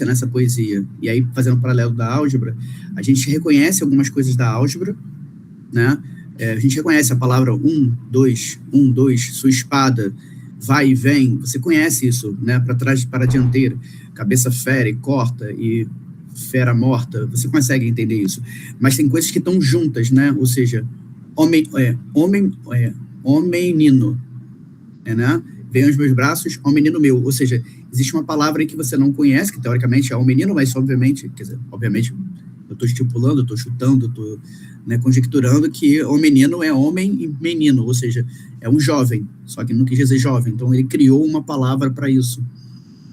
nessa poesia. E aí, fazendo um paralelo da álgebra, a gente reconhece algumas coisas da álgebra, né? A gente reconhece a palavra um, dois, sua espada, vai e vem, você conhece isso, né? Para trás e para a dianteira, cabeça fere, corta e fera morta, você consegue entender isso. Mas tem coisas que estão juntas, né? Ou seja, homenino, né? Vem aos meus braços, ó menino meu. Ou seja, existe uma palavra aí que você não conhece, que teoricamente é ó menino, mas obviamente, quer dizer, obviamente, eu estou estipulando, estou chutando, estou, né, conjecturando que o menino é homem e menino, ou seja, é um jovem, só que não quis dizer jovem, então ele criou uma palavra para isso,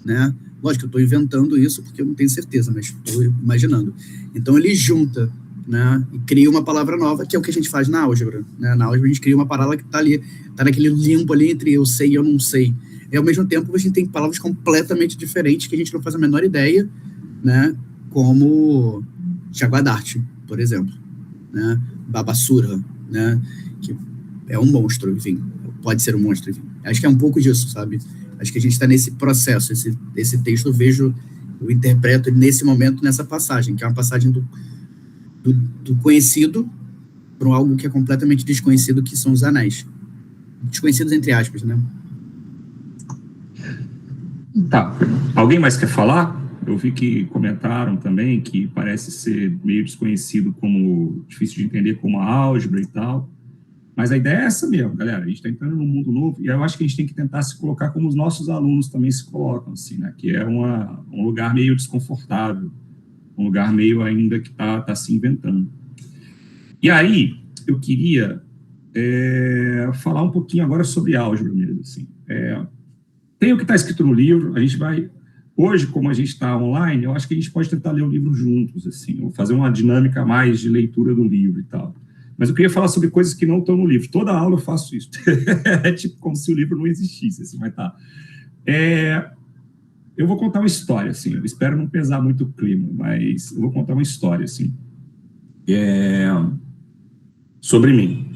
né? Lógico, eu estou inventando isso porque eu não tenho certeza, mas estou imaginando. Então ele junta, né, e cria uma palavra nova, que é o que a gente faz na álgebra, né? Na álgebra a gente cria uma palavra que está ali, está naquele limbo ali entre eu sei e eu não sei. E ao mesmo tempo a gente tem palavras completamente diferentes que a gente não faz a menor ideia, né? Como Jaguadarte, por exemplo, né? Babassurra, né? Que é um monstro, enfim, pode ser um monstro, enfim. Acho que é um pouco disso, sabe? Acho que a gente está nesse processo, esse texto eu interpreto nesse momento, nessa passagem, que é uma passagem do conhecido para algo que é completamente desconhecido, que são os anéis. Desconhecidos entre aspas, né? Tá. Alguém mais quer falar? Eu vi que comentaram também que parece ser meio desconhecido, como difícil de entender como a álgebra e tal. Mas a ideia é essa mesmo, galera. A gente está entrando num mundo novo e eu acho que a gente tem que tentar se colocar como os nossos alunos também se colocam, assim, né? Que é um lugar meio desconfortável, um lugar meio ainda que está se inventando. E aí, eu queria falar um pouquinho agora sobre álgebra mesmo, assim. Tem o que está escrito no livro, a gente vai... Hoje, como a gente está online, eu acho que a gente pode tentar ler o livro juntos, assim, ou fazer uma dinâmica mais de leitura do livro e tal. Mas eu queria falar sobre coisas que não estão no livro. Toda aula eu faço isso. É tipo como se o livro não existisse, assim, mas tá. Eu vou contar uma história, assim, eu espero não pesar muito o clima, mas eu vou contar uma história, assim, sobre mim.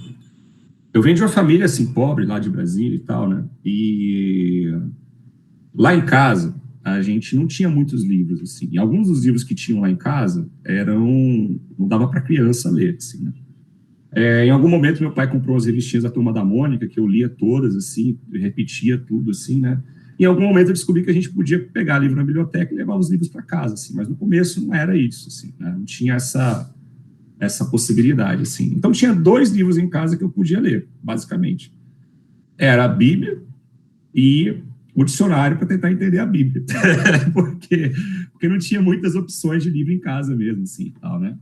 Eu venho de uma família, assim, pobre, lá de Brasília e tal, né? E lá em casa, a gente não tinha muitos livros, assim. E alguns dos livros que tinham lá em casa não dava para criança ler, assim, né? Em algum momento, meu pai comprou umas revistinhas da Turma da Mônica, que eu lia todas, assim, repetia tudo, assim, né? Em algum momento eu descobri que a gente podia pegar livro na biblioteca e levar os livros para casa, assim, mas no começo não era isso, assim, né? Não tinha essa possibilidade, assim. Então tinha 2 livros em casa que eu podia ler, basicamente. Era a Bíblia e o dicionário para tentar entender a Bíblia, porque não tinha muitas opções de livro em casa mesmo, assim, tal, né?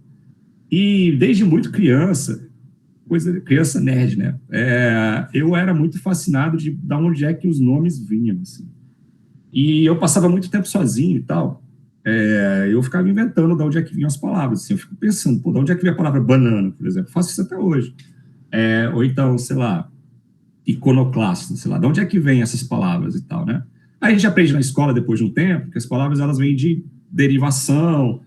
E desde muito criança nerd, né? Eu era muito fascinado de onde é que os nomes vinham, assim. E eu passava muito tempo sozinho e tal. Eu ficava inventando de onde é que vinham as palavras, assim. Eu fico pensando, de onde é que vem a palavra banana, por exemplo? Faço isso até hoje. Ou então, sei lá, iconoclasta, sei lá, de onde é que vem essas palavras e tal, né? Aí a gente aprende na escola, depois de um tempo, que as palavras, elas vêm de derivação,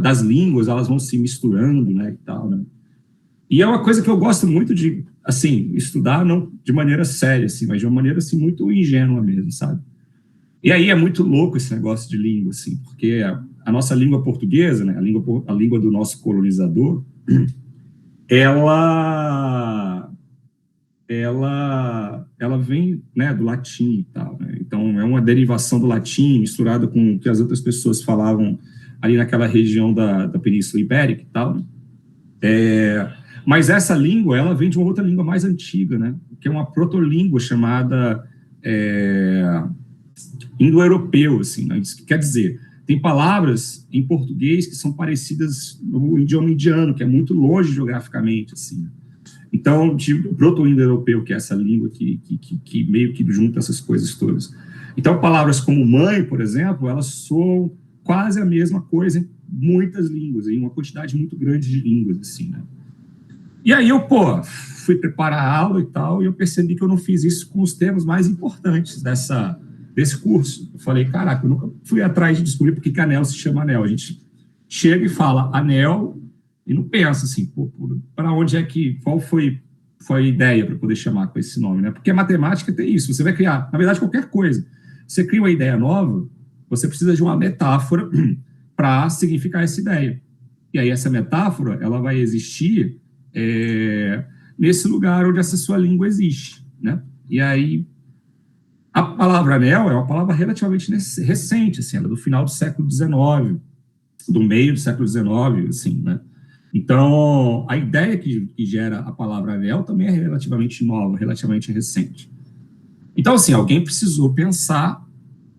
das línguas, elas vão se misturando, né, e tal, né? E é uma coisa que eu gosto muito de, assim, estudar, não de maneira séria, assim, mas de uma maneira, assim, muito ingênua mesmo, sabe? E aí é muito louco esse negócio de língua, assim, porque a nossa língua portuguesa, né, a língua do nosso colonizador, ela vem, né, do latim e tal, né? Então é uma derivação do latim misturado com o que as outras pessoas falavam ali naquela região da Península Ibérica e tal, né? Mas essa língua, ela vem de uma outra língua mais antiga, né? Que é uma protolíngua chamada indo-europeu, assim, né? Isso quer dizer, tem palavras em português que são parecidas no idioma indiano, que é muito longe geograficamente, assim. Então, o proto-indo-europeu, que é essa língua que meio que junta essas coisas todas. Então, palavras como mãe, por exemplo, elas soam quase a mesma coisa em muitas línguas, em uma quantidade muito grande de línguas, assim, né? E aí eu, fui preparar a aula e tal, e eu percebi que eu não fiz isso com os termos mais importantes desse curso. Eu falei, caraca, eu nunca fui atrás de descobrir porque que anel se chama anel. A gente chega e fala anel e não pensa assim, para onde é que, qual foi a ideia para poder chamar com esse nome, né? Porque a matemática tem isso, você vai criar, na verdade, qualquer coisa. Você cria uma ideia nova, você precisa de uma metáfora para significar essa ideia. E aí essa metáfora, ela vai existir nesse lugar onde essa sua língua existe, né? E aí a palavra anel é uma palavra relativamente recente, assim, ela é do final do século XIX, do meio do século XIX, assim, né? Então, a ideia que gera a palavra anel também é relativamente nova, relativamente recente. Então, assim, alguém precisou pensar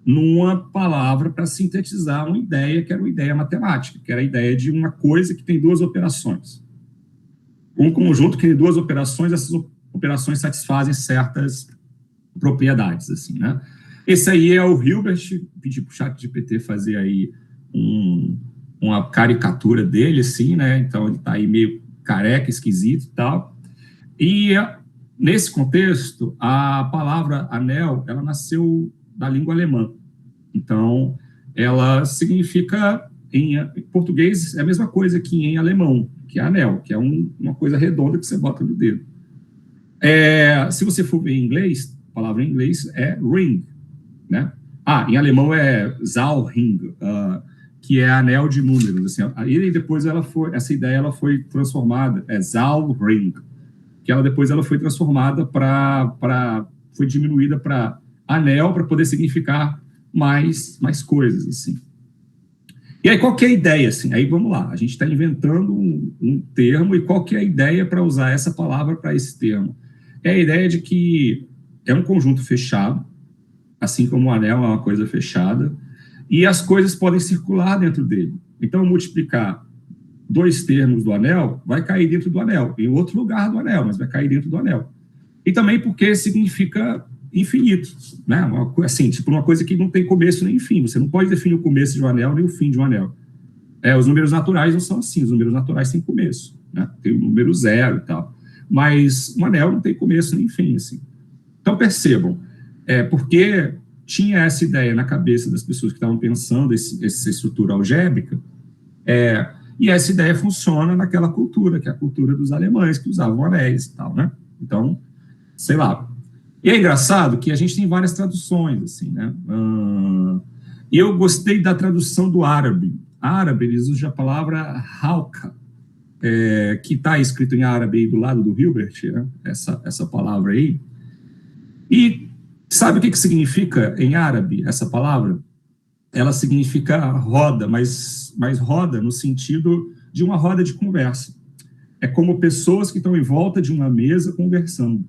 numa palavra para sintetizar uma ideia que era uma ideia matemática, que era a ideia de uma coisa que tem duas operações. Um conjunto que tem duas operações, essas operações satisfazem certas propriedades, assim, né? Esse aí é o Hilbert, pedi para o ChatGPT fazer aí uma caricatura dele, assim, né? Então, ele está aí meio careca, esquisito e tal. E, nesse contexto, a palavra anel, ela nasceu da língua alemã. Então, ela significa, em português, é a mesma coisa que em alemão, que é anel, que é uma coisa redonda que você bota no dedo. Se você for ver em inglês, a palavra em inglês é ring, né? Em alemão é Zahlring, que é anel de números. Assim, e depois essa ideia ela foi transformada, Zahlring, que depois ela foi transformada foi diminuída para anel, para poder significar mais coisas, assim. E aí, qual que é a ideia, assim? Aí, vamos lá, a gente está inventando um termo, e qual que é a ideia para usar essa palavra para esse termo? É a ideia de que é um conjunto fechado, assim como o anel é uma coisa fechada, e as coisas podem circular dentro dele. Então, multiplicar dois termos do anel vai cair dentro do anel, em outro lugar do anel, mas vai cair dentro do anel. E também porque significa infinito, né? Assim, tipo uma coisa que não tem começo nem fim. Você não pode definir o começo de um anel nem o fim de um anel. Os números naturais não são assim. Os números naturais têm começo, né? Tem o número 0 e tal. Mas um anel não tem começo nem fim, assim. Então, percebam, porque tinha essa ideia na cabeça das pessoas que estavam pensando essa estrutura algébrica, e essa ideia funciona naquela cultura, que é a cultura dos alemães, que usavam anéis e tal, né? Então, sei lá. E é engraçado que a gente tem várias traduções, assim, né? Eu gostei da tradução do árabe. Árabe, eles usam a palavra halka, que está escrito em árabe aí do lado do Hilbert, né? Essa palavra aí. E sabe o que significa em árabe essa palavra? Ela significa roda, mas roda no sentido de uma roda de conversa. É como pessoas que estão em volta de uma mesa conversando.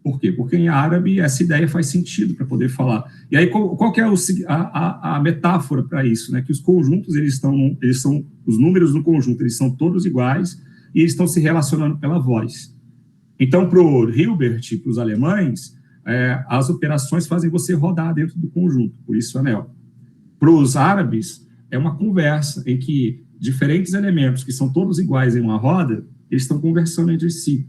Por quê? Porque em árabe essa ideia faz sentido para poder falar. E aí qual que é a metáfora para isso? Né? Que os conjuntos, eles são os números no conjunto, eles são todos iguais e eles estão se relacionando pela voz. Então, para o Hilbert, para os alemães, as operações fazem você rodar dentro do conjunto, por isso anel. Para os árabes, é uma conversa em que diferentes elementos que são todos iguais em uma roda, eles estão conversando entre si.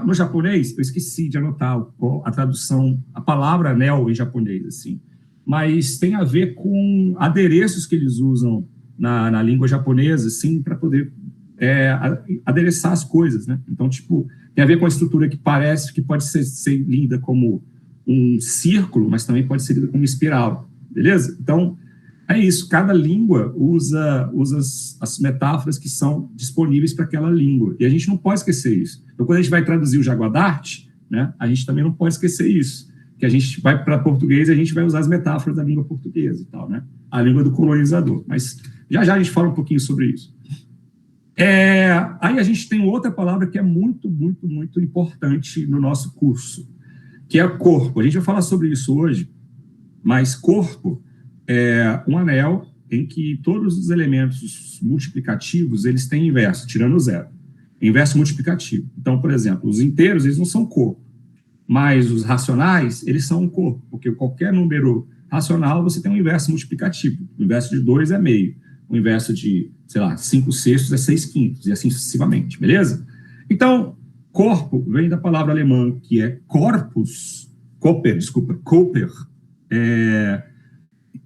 No japonês, eu esqueci de anotar a tradução, a palavra anel em japonês, assim, mas tem a ver com adereços que eles usam na língua japonesa, assim, para poder adereçar as coisas, né? Então, tipo, tem a ver com a estrutura que pode ser lida como um círculo, mas também pode ser lida como espiral, beleza? Então, é isso, cada língua usa as metáforas que são disponíveis para aquela língua, e a gente não pode esquecer isso. Então, quando a gente vai traduzir o Jaguar d'Arte, né, a gente também não pode esquecer isso, que a gente vai para português e a gente vai usar as metáforas da língua portuguesa e tal, né? A língua do colonizador. Mas já a gente fala um pouquinho sobre isso. Aí a gente tem outra palavra que é muito, muito, muito importante no nosso curso, que é corpo. A gente vai falar sobre isso hoje, mas corpo é um anel em que todos os elementos multiplicativos, eles têm inverso, tirando o zero. Inverso multiplicativo. Então, por exemplo, os inteiros, eles não são corpo, mas os racionais, eles são um corpo, porque qualquer número racional, você tem um inverso multiplicativo. O inverso de 2 é meio. O inverso de, 5/6 é 6/5, e assim sucessivamente, beleza? Então, corpo vem da palavra alemã, que é corpus, Koper,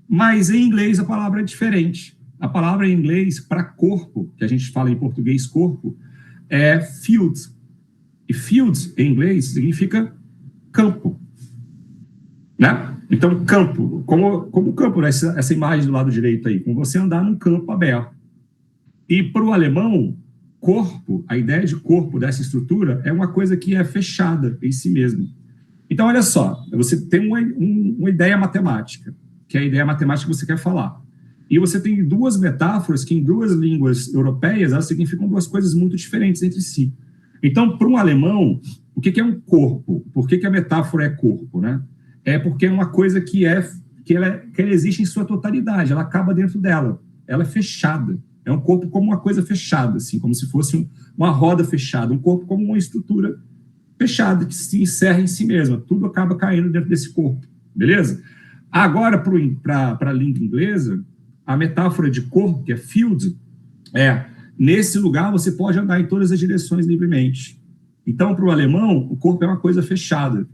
mas em inglês a palavra é diferente. A palavra em inglês para corpo, que a gente fala em português corpo, é field. E field em inglês significa campo, né? Então, campo, como campo, né, essa imagem do lado direito aí, como você andar num campo aberto. E para o alemão, corpo, a ideia de corpo dessa estrutura é uma coisa que é fechada em si mesmo. Então, olha só, você tem uma ideia matemática, que é a ideia matemática que você quer falar. E você tem duas metáforas que, em duas línguas europeias, elas significam duas coisas muito diferentes entre si. Então, para um alemão, o que é um corpo? Por que a metáfora é corpo, né? É porque é uma coisa que ela existe em sua totalidade, ela acaba dentro dela, ela é fechada. É um corpo como uma coisa fechada, assim, como se fosse uma roda fechada, um corpo como uma estrutura fechada, que se encerra em si mesma. Tudo acaba caindo dentro desse corpo, beleza? Agora, para a língua inglesa, a metáfora de corpo, que é field, nesse lugar você pode andar em todas as direções livremente. Então, para o alemão, o corpo é uma coisa fechada.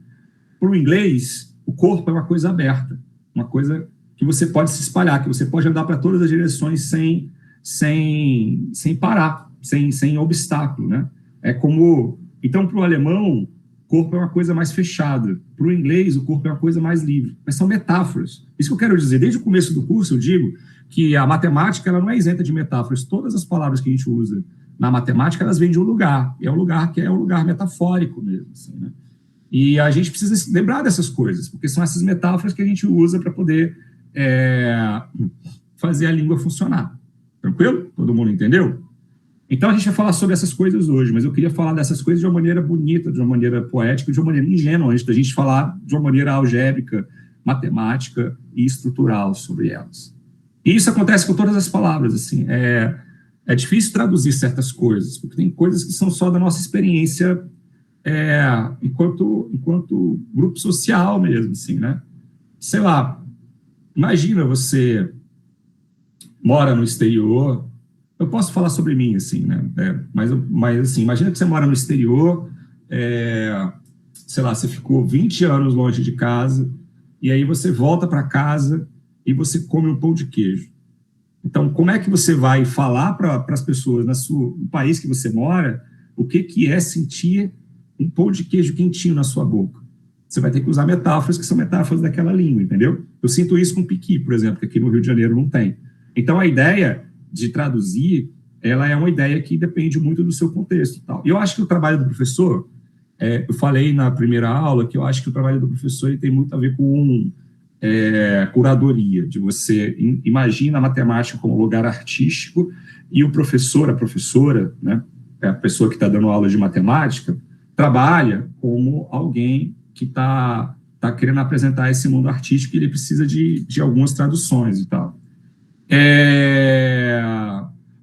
Para o inglês, o corpo é uma coisa aberta, uma coisa que você pode se espalhar, que você pode andar para todas as direções sem parar, sem obstáculo, né? Então, para o alemão, o corpo é uma coisa mais fechada. Para o inglês, o corpo é uma coisa mais livre. Mas são metáforas. Isso que eu quero dizer. Desde o começo do curso, eu digo que a matemática ela não é isenta de metáforas. Todas as palavras que a gente usa na matemática, elas vêm de um lugar. E é um lugar que é um lugar metafórico mesmo, assim, né? E a gente precisa lembrar dessas coisas, porque são essas metáforas que a gente usa para poder fazer a língua funcionar. Tranquilo? Todo mundo entendeu? Então, a gente vai falar sobre essas coisas hoje, mas eu queria falar dessas coisas de uma maneira bonita, de uma maneira poética, de uma maneira ingênua, antes da gente falar de uma maneira algébrica, matemática e estrutural sobre elas. E isso acontece com todas as palavras, assim. É difícil traduzir certas coisas, porque tem coisas que são só da nossa experiência enquanto grupo social mesmo, assim, né? Sei lá, imagina você mora no exterior. Eu posso falar sobre mim, assim, né? Mas assim, imagina que você mora no exterior, sei lá, você ficou 20 anos longe de casa, e aí você volta para casa e você come um pão de queijo. Então, como é que você vai falar para as pessoas no país que você mora o que é sentir um pão de queijo quentinho na sua boca? Você vai ter que usar metáforas que são metáforas daquela língua, entendeu? Eu sinto isso com piqui, por exemplo, que aqui no Rio de Janeiro não tem. Então, a ideia de traduzir, ela é uma ideia que depende muito do seu contexto e tal. E eu acho que o trabalho do professor, eu falei na primeira aula que eu acho que o trabalho do professor ele tem muito a ver com curadoria, de você imagina a matemática como lugar artístico e o professor, a professora, né, a pessoa que está dando aula de matemática, trabalha como alguém que está querendo apresentar esse mundo artístico e ele precisa de algumas traduções e tal.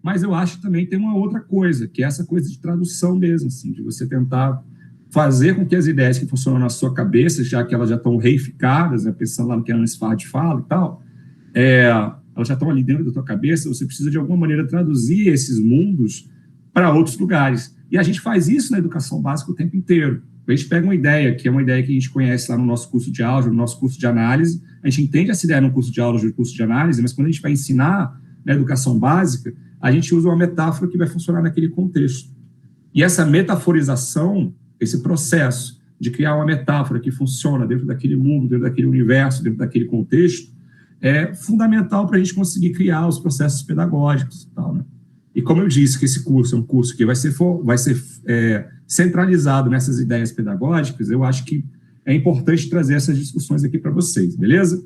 Mas eu acho que também tem uma outra coisa, que é essa coisa de tradução mesmo, assim, de você tentar fazer com que as ideias que funcionam na sua cabeça, já que elas já estão reificadas, né, pensando lá no que a Ana Sfard fala e tal, elas já estão ali dentro da tua cabeça, você precisa de alguma maneira traduzir esses mundos para outros lugares. E a gente faz isso na educação básica o tempo inteiro. A gente pega uma ideia, que é uma ideia que a gente conhece lá no nosso curso de álgebra, no nosso curso de análise, a gente entende essa ideia no curso de álgebra, no curso de análise, mas quando a gente vai ensinar na educação básica, a gente usa uma metáfora que vai funcionar naquele contexto. E essa metaforização, esse processo de criar uma metáfora que funciona dentro daquele mundo, dentro daquele universo, dentro daquele contexto, é fundamental para a gente conseguir criar os processos pedagógicos e tal, né? E como eu disse que esse curso é um curso que vai ser centralizado nessas ideias pedagógicas, eu acho que é importante trazer essas discussões aqui para vocês, beleza?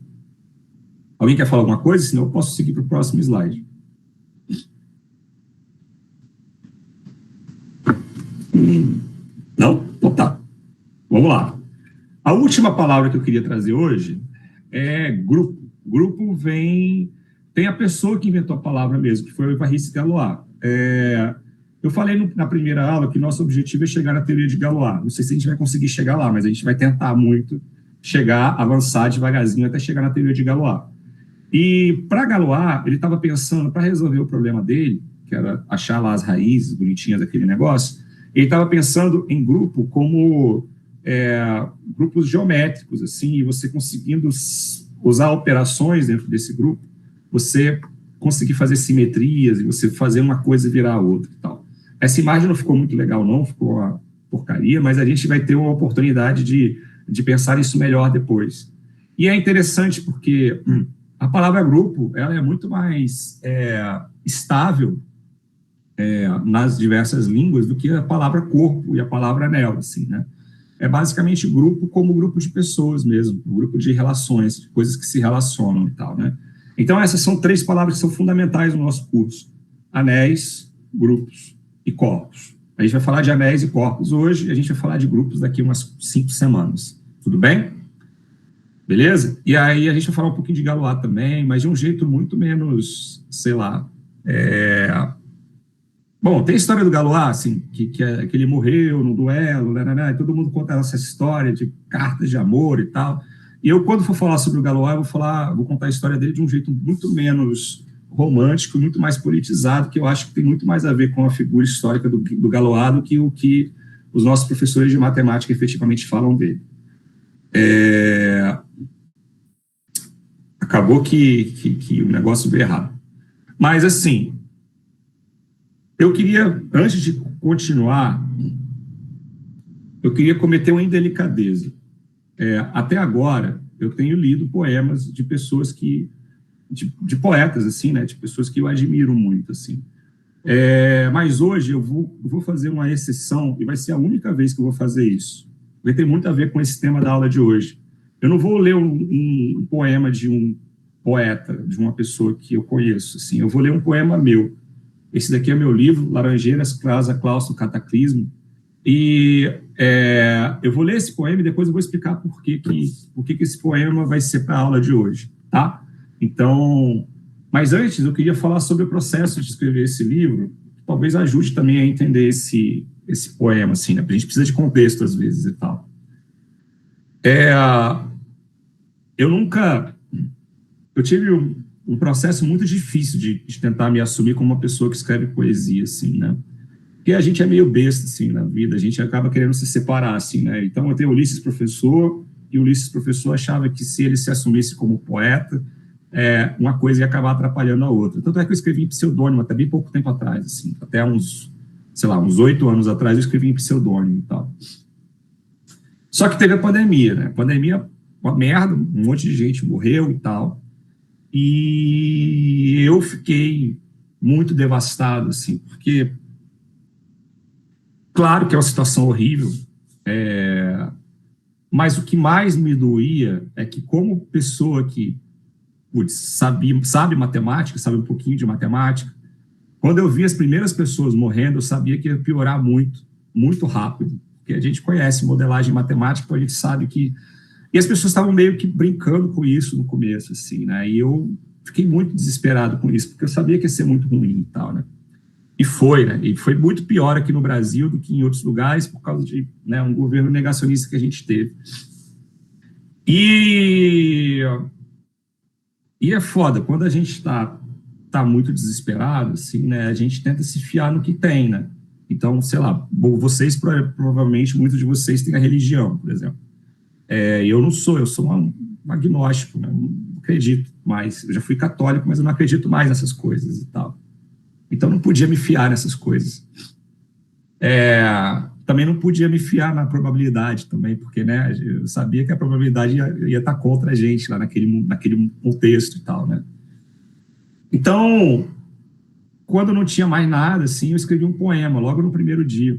Alguém quer falar alguma coisa? Senão eu posso seguir para o próximo slide. Não? Então tá. Vamos lá. A última palavra que eu queria trazer hoje é grupo. Grupo tem a pessoa que inventou a palavra mesmo, que foi o Évariste Galois. Eu falei na primeira aula que nosso objetivo é chegar na teoria de Galois. Não sei se a gente vai conseguir chegar lá, mas a gente vai tentar muito avançar devagarzinho até chegar na teoria de Galois. E para Galois, ele estava pensando, para resolver o problema dele, que era achar lá as raízes bonitinhas daquele negócio, ele estava pensando em grupo como grupos geométricos, assim, e você conseguindo usar operações dentro desse grupo, você conseguir fazer simetrias e você fazer uma coisa virar a outra e tal. Essa imagem não ficou muito legal, não, ficou uma porcaria, mas a gente vai ter uma oportunidade de pensar isso melhor depois. E é interessante porque a palavra grupo ela é muito mais estável nas diversas línguas do que a palavra corpo e a palavra anel, assim, né? É basicamente grupo como grupo de pessoas mesmo, um grupo de relações, de coisas que se relacionam e tal, né? Então, essas são 3 palavras que são fundamentais no nosso curso: anéis, grupos e corpos. A gente vai falar de anéis e corpos hoje, e a gente vai falar de grupos daqui umas 5 semanas. Tudo bem? Beleza? E aí a gente vai falar um pouquinho de Galois também, mas de um jeito muito menos, sei lá... Bom, tem a história do Galois, assim, que ele morreu no duelo, né, e todo mundo conta essa história de cartas de amor e tal. E eu, quando for falar sobre o Galois, vou contar a história dele de um jeito muito menos romântico, muito mais politizado, que eu acho que tem muito mais a ver com a figura histórica do Galois do que o que os nossos professores de matemática efetivamente falam dele. Acabou que o negócio veio errado. Mas, assim, eu queria, antes de continuar, eu queria cometer uma indelicadeza. Até agora, eu tenho lido poemas de pessoas de poetas, assim, né, de pessoas que eu admiro muito, assim. Mas hoje eu vou fazer uma exceção, e vai ser a única vez que eu vou fazer isso. Vai ter muito a ver com esse tema da aula de hoje. Eu não vou ler um poema de um poeta, de uma pessoa que eu conheço, assim. Eu vou ler um poema meu. Esse daqui é meu livro, Laranjeiras, Crasa, Claustro, Cataclismo. E eu vou ler esse poema e depois eu vou explicar por que esse poema vai ser para a aula de hoje, tá? Então, mas antes eu queria falar sobre o processo de escrever esse livro, que talvez ajude também a entender esse poema, assim, né? Porque a gente precisa de contexto às vezes e tal. Eu tive um processo muito difícil de tentar me assumir como uma pessoa que escreve poesia, assim, né? Porque a gente é meio besta, assim, na vida, a gente acaba querendo se separar, assim, né? Então, eu tenho Ulisses Professor, e o Ulisses Professor achava que se ele se assumisse como poeta, uma coisa ia acabar atrapalhando a outra. Tanto é que eu escrevi em pseudônimo até bem pouco tempo atrás, assim, até uns 8 anos atrás eu escrevi em pseudônimo e tal. Só que teve a pandemia, né? A pandemia, uma merda, um monte de gente morreu e tal. E eu fiquei muito devastado, assim, porque, claro que é uma situação horrível, mas o que mais me doía é que, como pessoa que sabe matemática, sabe um pouquinho de matemática, quando eu vi as primeiras pessoas morrendo, eu sabia que ia piorar muito, muito rápido, porque a gente conhece modelagem matemática, então a gente sabe que... E as pessoas estavam meio que brincando com isso no começo, assim, né? E eu fiquei muito desesperado com isso, porque eu sabia que ia ser muito ruim e tal, né? E foi, né? E foi muito pior aqui no Brasil do que em outros lugares, por causa de, né, um governo negacionista que a gente teve. E é foda, quando a gente tá muito desesperado, assim, né? A gente tenta se fiar no que tem, né? Então, sei lá, vocês, provavelmente, muitos de vocês têm a religião, por exemplo. Eu não sou, eu sou um agnóstico, né? Não acredito mais. Eu já fui católico, mas eu não acredito mais nessas coisas e tal. Então, não podia me fiar nessas coisas. Também não podia me fiar na probabilidade também, porque, né, eu sabia que a probabilidade ia estar contra a gente lá naquele contexto e tal, né? Então, quando não tinha mais nada, assim, eu escrevi um poema logo no primeiro dia.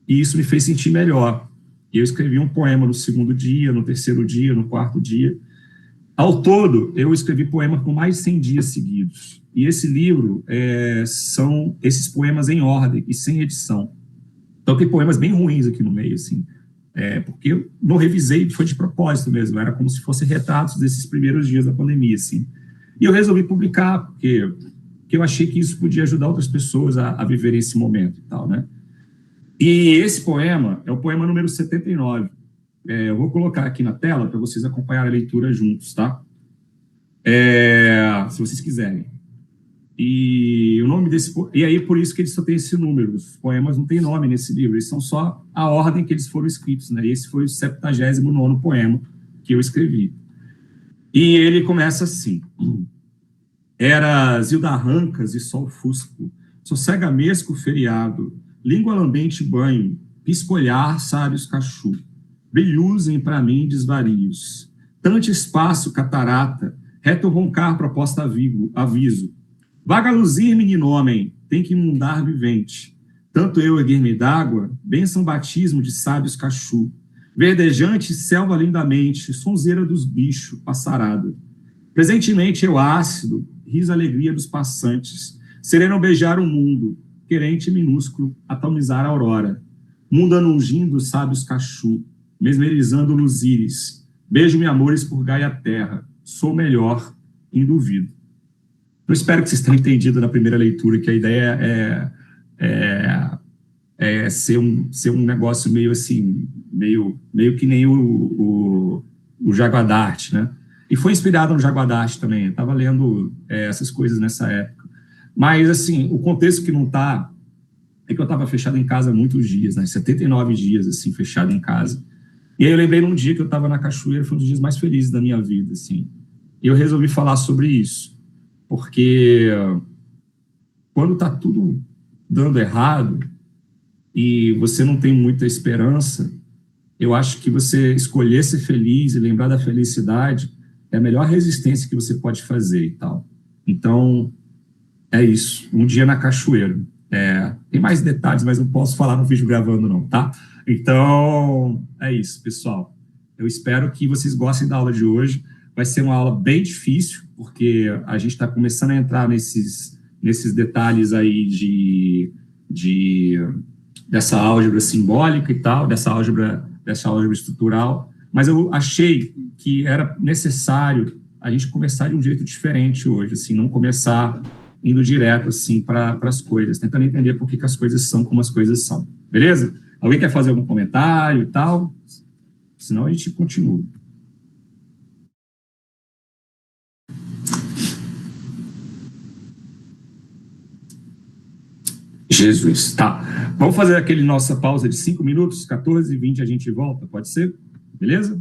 E isso me fez sentir melhor. E eu escrevi um poema no segundo dia, no terceiro dia, no quarto dia. Ao todo, eu escrevi poema por mais de 100 dias seguidos. E esse livro são esses poemas em ordem e sem edição. Então, tem poemas bem ruins aqui no meio, assim. Porque eu não revisei, foi de propósito mesmo. Era como se fossem retratos desses primeiros dias da pandemia, assim. E eu resolvi publicar, porque eu achei que isso podia ajudar outras pessoas a viverem esse momento e tal, né? E esse poema é o poema número 79. Eu vou colocar aqui na tela para vocês acompanharem a leitura juntos, tá? Se vocês quiserem. E o nome desse... E aí, por isso que ele só tem esse número. Os poemas não têm nome nesse livro, eles são só a ordem que eles foram escritos, né? E esse foi o 79º poema que eu escrevi. E ele começa assim. Era Zilda Arrancas e sol fusco, sossegamesco feriado, língua lambente banho, piscolhar sábios cachu, brilhusem para mim desvarios, Tante espaço, catarata, reto roncar, proposta aviso. Vaga luzir, menino homem, tem que inundar vivente. Tanto eu erguer-me d'água, bênção batismo de sábios cachu. Verdejante, selva lindamente, sonzeira dos bichos, passarada. Presentemente eu ácido, riso alegria dos passantes. Sereno beijar o mundo, querente minúsculo, atomizar a aurora. Mundo anungindo sábios cachu, mesmerizando nos íris. Beijo-me amores por Gaia Terra, sou melhor, induvido. Eu espero que vocês tenham entendido na primeira leitura que a ideia é ser um negócio meio assim, meio que nem o Jaguadarte, né? E foi inspirado no Jaguadarte também, eu estava lendo essas coisas nessa época. Mas, assim, o contexto que não está é que eu estava fechado em casa há muitos dias, né? 79 dias, assim, fechado em casa. E aí eu lembrei num dia que eu estava na cachoeira, foi um dos dias mais felizes da minha vida, assim. E eu resolvi falar sobre isso, porque quando está tudo dando errado e você não tem muita esperança, eu acho que você escolher ser feliz e lembrar da felicidade é a melhor resistência que você pode fazer e tal. Então, é isso. Um dia na cachoeira. Tem mais detalhes, mas não posso falar no vídeo gravando não, tá? Então, é isso, pessoal. Eu espero que vocês gostem da aula de hoje. Vai ser uma aula bem difícil, porque a gente está começando a entrar nesses detalhes aí dessa álgebra simbólica e tal, dessa álgebra estrutural, mas eu achei que era necessário a gente começar de um jeito diferente hoje, assim, não começar indo direto assim para as coisas, tentando entender por que as coisas são como as coisas são. Beleza? Alguém quer fazer algum comentário e tal? Senão a gente continua. Jesus, tá. Vamos fazer aquele nossa pausa de 5 minutos, 14h20 a gente volta, pode ser? Beleza?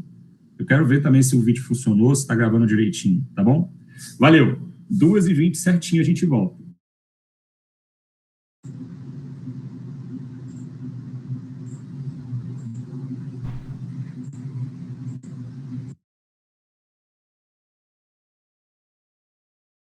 Eu quero ver também se o vídeo funcionou, se está gravando direitinho, tá bom? Valeu! 2h20 certinho a gente volta.